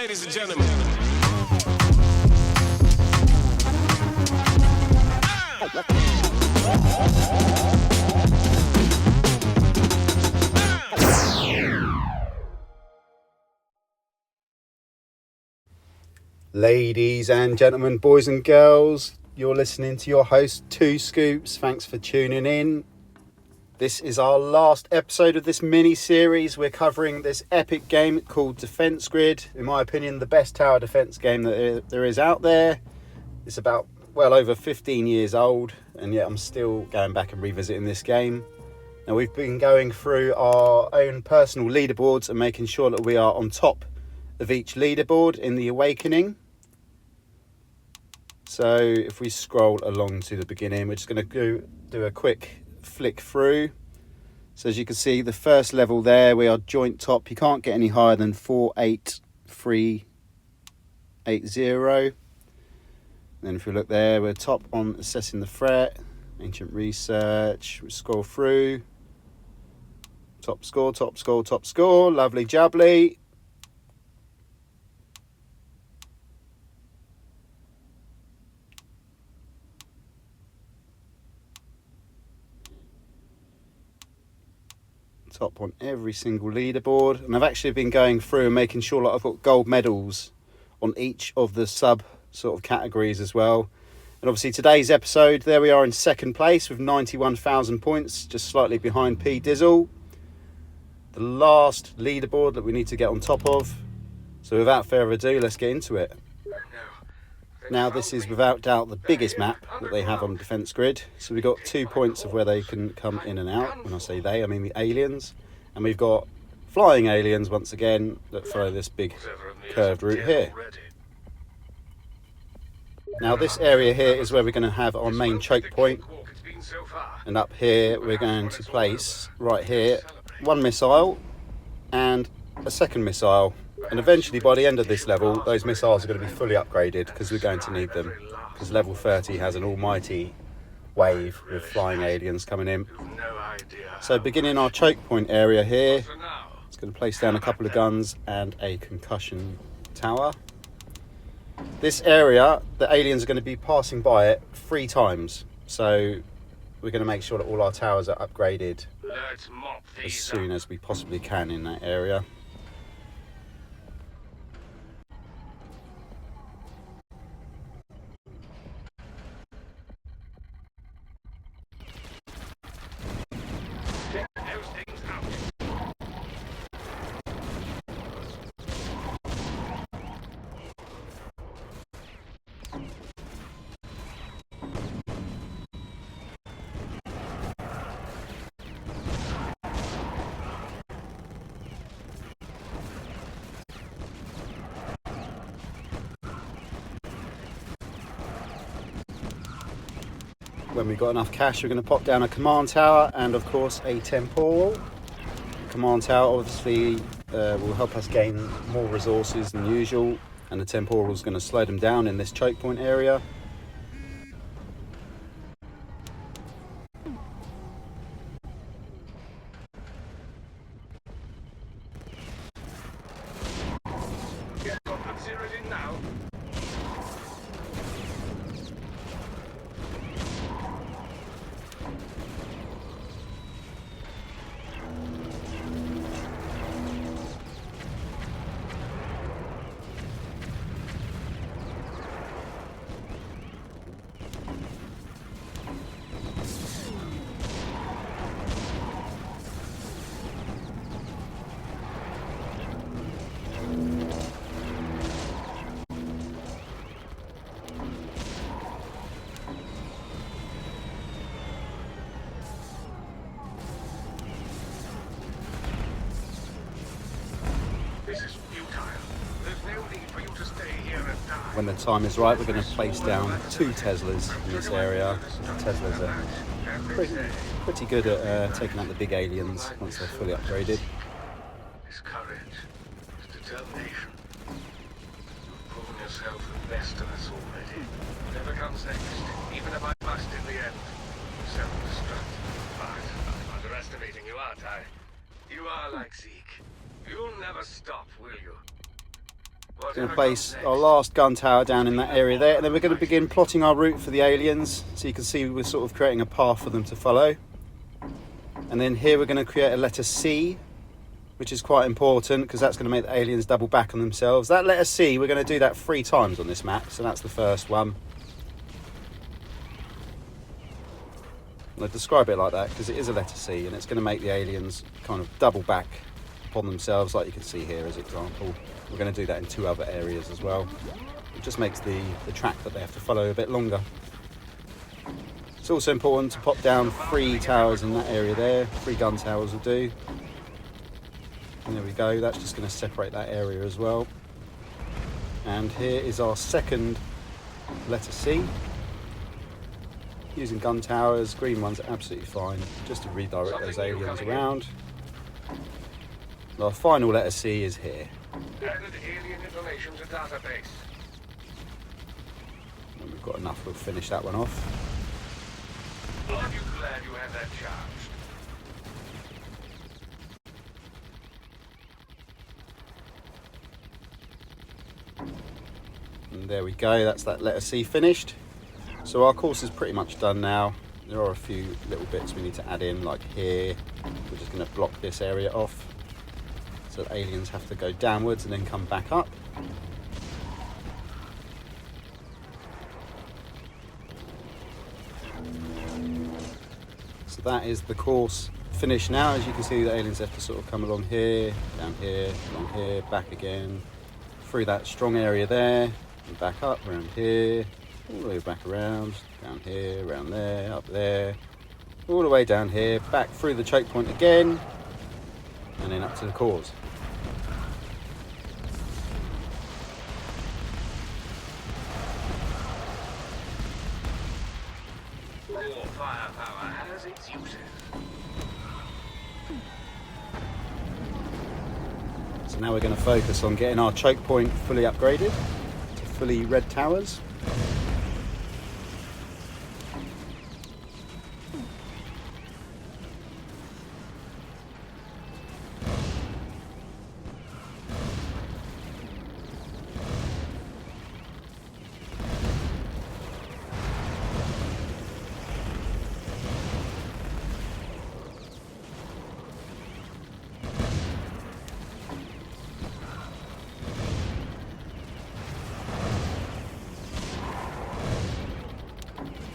Ladies and gentlemen. Ladies and gentlemen, boys and girls, you're listening to your host, Two Scoops. Thanks for tuning in. This is our last episode of this mini-series. We're covering this epic game called Defence Grid. In my opinion, the best tower defence game that there is out there. It's about, well, over 15 years old, and yet I'm still going back and revisiting this game. Now, we've been going through our own personal leaderboards and making sure that we are on top of each leaderboard in the Awakening. So if we scroll along to the beginning, we're just going to do a quick flick through. So as you can see, the first level there, we are joint top. You can't get any higher than 48380. Then if we look there, we're top on assessing the threat, ancient research. We scroll through. Top score, top score, top score. Lovely jubbly. Top on every single leaderboard, and I've actually been going through and making sure that I've got gold medals on each of the sub sort of categories as well. And obviously today's episode, there we are in second place with 91,000 points, just slightly behind P Dizzle. The last leaderboard that we need to get on top of. So without further ado, let's get into it. Now this is without doubt the biggest map that they have on Defence Grid. So we've got 2 points of where they can come in and out. When I say they, I mean the aliens. And we've got flying aliens once again that follow this big curved route here. Now this area here is where we're going to have our main choke point. And up here we're going to place, right here, one missile and a second missile. And eventually, by the end of this level, those missiles are going to be fully upgraded because we're going to need them. Because level 30 has an almighty wave with flying aliens coming in. So beginning our choke point area here, it's going to place down a couple of guns and a concussion tower. This area, the aliens are going to be passing by it 3 times. So we're going to make sure that all our towers are upgraded as soon as we possibly can in that area. When we've got enough cash, we're going to pop down a command tower and of course a temporal. Command tower obviously will help us gain more resources than usual, and the temporal is going to slow them down in this choke point area. When the time is right, we're going to place down 2 Teslas in this area. The Teslas are pretty good at taking out the big aliens once they're fully upgraded. This courage, this determination. You've proven yourself the best of us already. Whatever comes next, even if I bust in the end, self-destruct. But I'm underestimating you, aren't I? You are like Zeke. You'll never stop, will you? Going to place our last gun tower down in that area there, and then we're going to begin plotting our route for the aliens. So you can see we're sort of creating a path for them to follow. And then here we're going to create a letter C, which is quite important because that's going to make the aliens double back on themselves. That letter C, we're going to do that 3 times on this map, so that's the first one. I describe it like that because it is a letter C, and it's going to make the aliens kind of double back upon themselves, like you can see here as an example. We're going to do that in 2 other areas as well. It just makes the track that they have to follow a bit longer. It's also important to pop down 3 towers in that area there. 3 gun towers will do. And there we go, that's just going to separate that area as well. And here is our second letter C. Using gun towers, green ones are absolutely fine, just to redirect those aliens around. Our final letter C is here. Added alien information to database. When we've got enough, we'll finish that one off. Aren't you glad you had that charged? And there we go, that's that letter C finished. So our course is pretty much done now. There are a few little bits we need to add in, like here. We're just going to block this area off. So the aliens have to go downwards and then come back up. So that is the course finished now. As you can see, the aliens have to sort of come along here, along here, back again, through that strong area there, and back up, around here, all the way back around, down here, around there, up there, all the way down here, back through the choke point again, and then up to the cores. Raw firepower has its uses. So now we're going to focus on getting our choke point fully upgraded to fully red towers.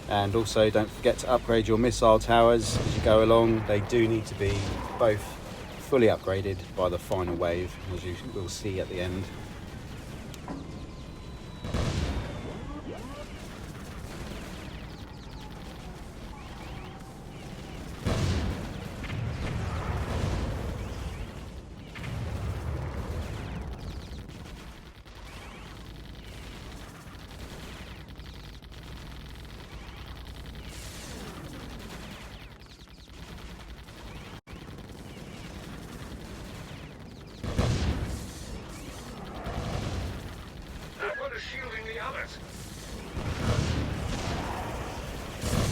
And also don't forget to upgrade your missile towers as you go along. They do need to be both fully upgraded by the final wave, as you will see at the end. Shielding the others.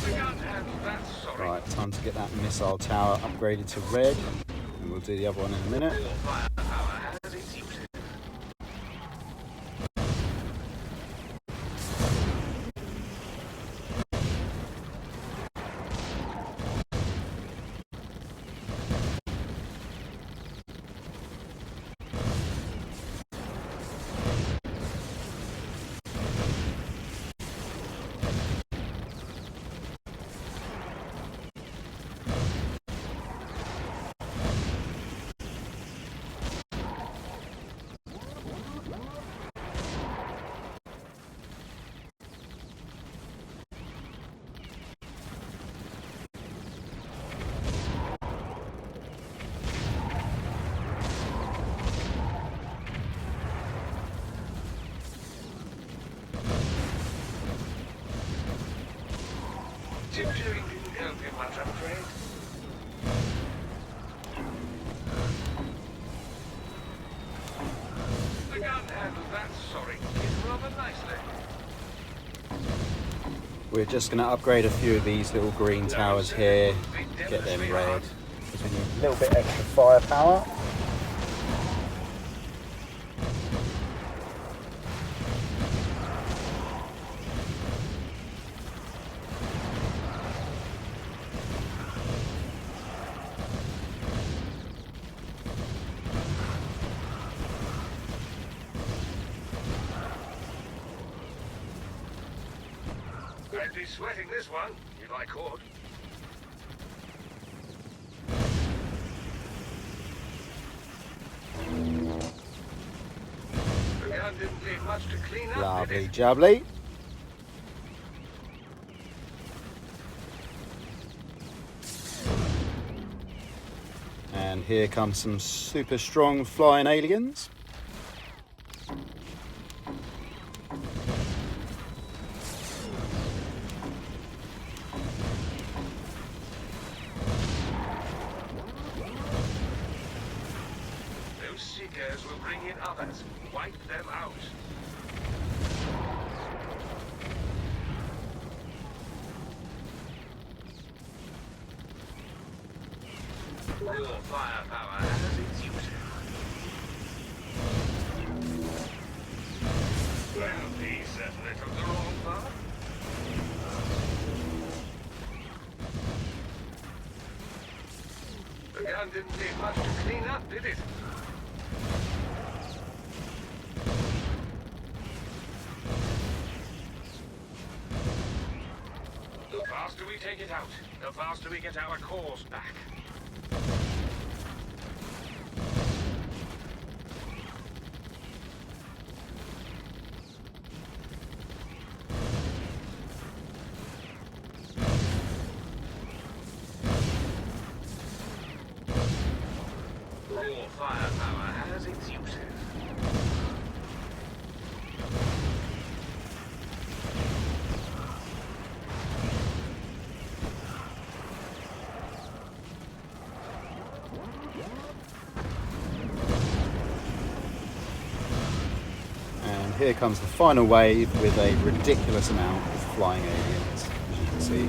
The gun handle that, sorry. Right, time to get that missile tower upgraded to red, and we'll do the other one in a minute. Raw firepower has its uses. Tiptoeing didn't help him much, I'm afraid. The gun handle that, sorry, is rather nicely. We're just going to upgrade a few of these little green towers here, get them red, because we need a little bit extra firepower. I'd be sweating this one, if I could. The gun didn't leave much to clean up, did Lovely it? jubbly. And here come some super strong flying aliens. Those seekers will bring in others. Wipe them out. Your firepower has its uses. Well, he certainly took the wrong path. The gun didn't leave much to clean up, did it? The faster we take it out, the faster we get our cores back. Raw firepower has its uses. And here comes the final wave with a ridiculous amount of flying aliens, as you can see.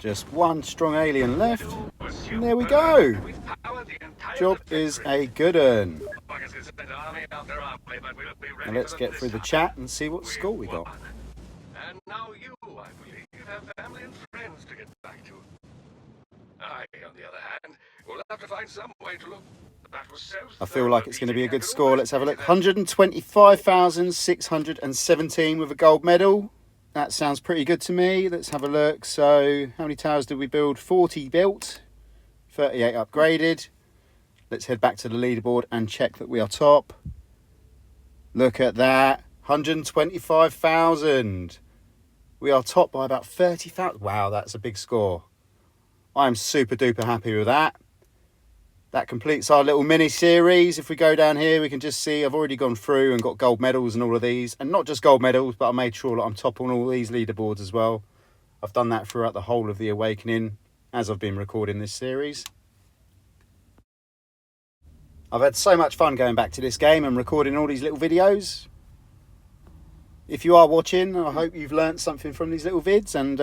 Just one strong alien left, and there we go. Job is a good un. Now let's get through the chat and see what score we got. And now you, I believe, have family and friends to get back to. I, on the other hand, will have to find some way to look. That was so I feel like it's going to be a good score. Let's have a look. 125,617 with a gold medal. That sounds pretty good to me. Let's have a look. So how many towers did we build? 40 built, 38 upgraded. Let's head back to the leaderboard and check that we are top. Look at that, 125,000. We are top by about 30,000. Wow, that's a big score. I'm super duper happy with that. That completes our little mini series. If we go down here, we can just see I've already gone through and got gold medals and all of these. And not just gold medals, but I made sure that I'm top on all these leaderboards as well. I've done that throughout the whole of the Awakening as I've been recording this series. I've had so much fun going back to this game and recording all these little videos. If you are watching, I hope you've learnt something from these little vids and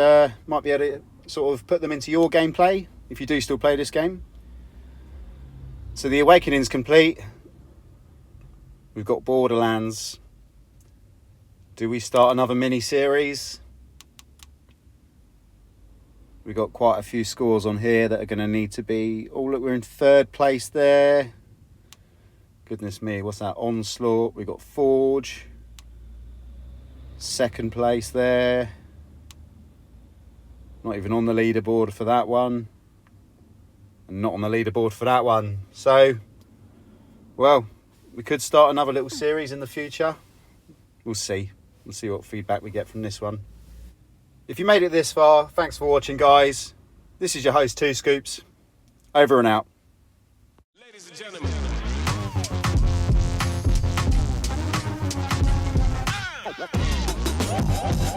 might be able to sort of put them into your gameplay if you do still play this game. So the Awakening's complete. We've got Borderlands. Do we start another mini-series? We've got quite a few scores on here that are going to need to be... Oh, look, we're in third place there. Goodness me, what's that? Onslaught. We've got Forge. Second place there. Not even on the leaderboard for that one. And not on the leaderboard for that one. So, well, we could start another little series in the future. We'll see. We'll see what feedback we get from this one. If you made it this far, thanks for watching, guys. This is your host, 2 Scoops. Over and out. Ladies and gentlemen. Ah!